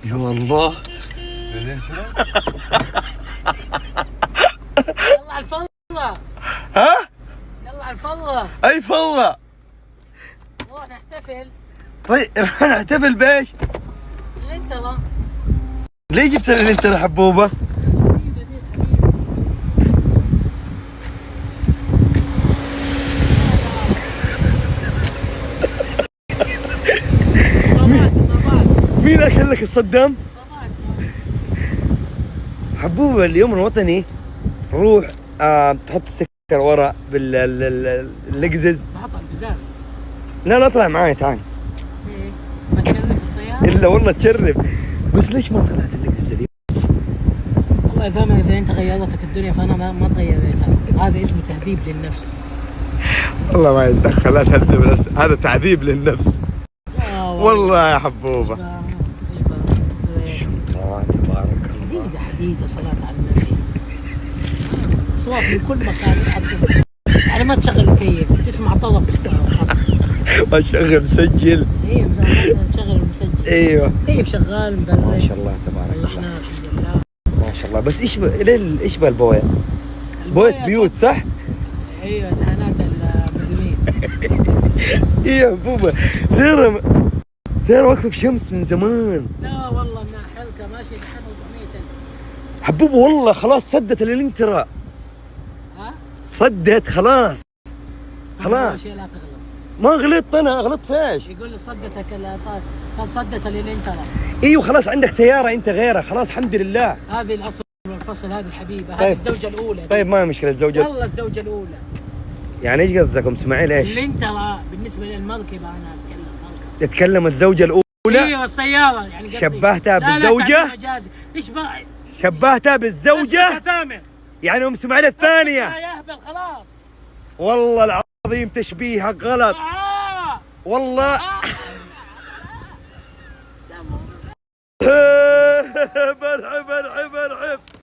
يا الله. الانترا. يلا على الفضة. ها؟ يلا على الفضة. اي فضة. نروح نحتفل. طيب نحتفل بايش؟ الانترا. ليه جبت لنا الانترا حبوبة؟ حبيبة دي الحبيبة. صباح. مين اكل لك الصدام؟ صباح. حبوبة اليوم الوطني روح تحط السكر ورا باللقزز. بحط على البزاز. لا اطلع معاي تعال. ايه؟ ما تشرف السيارة؟ الا والله تشرب. بس ليش ما طلعت اللقزز اليوم؟ والله يا ثامر اذا انت غيرتك الدنيا فانا ما تغيرتها، هذا اسمه تهذيب للنفس. والله ما يتدخل، لا تهذب نفس، هذا تعذيب للنفس. لا والله يا حبوبة. الله تبارك الله. حديدة صلاة على النبي. أصوات من كل مكان يحدد. يعني ما تشغل مكيف، تسمع طلب في السيارة. ما شغل سجل. ايوه نشغل المسجل. ايوه كيف شغال مبلش. ما شاء الله تبارك الله. الحمد لله. ما شاء الله. بس ايش بالبويه؟ بويه بيوت صح؟ ايوه دهانات المدنيين. ايوه حبوبة. سيارة واقفة في شمس من زمان. لا والله انها حلقة ماشية لحد 400,000. حبوبة والله خلاص صدت الانترا. ها؟ صدت خلاص. خلاص. أول شيء لا تغلط. ما غلطت انا، غلطت في ايش؟ يقول لي صدتك صدت للانترا. ايوه خلاص عندك سيارة انت غيرها، خلاص الحمد لله. هذه الاصل والفصل، هذه الحبيبة، هذه طيب. الزوجة الأولى. طيب ما مشكلة الزوجة. والله الزوجة الأولى. يعني ايش قصدكم اسماعيل ايش؟ الانترا بالنسبة للمركبة أنا أتكلم مركبة. تتكلم الزوجة الأولى؟ ايوه السيارة يعني قصدي. شبهتها لا بالزوجة؟ لا مجازي. ايش بقى؟ شبهتها بالزوجة؟ يا ثامر. يعني ام اسماعيل الثانية. يا يهبل خلاص. والله العظيم تشبيهك غلط. والله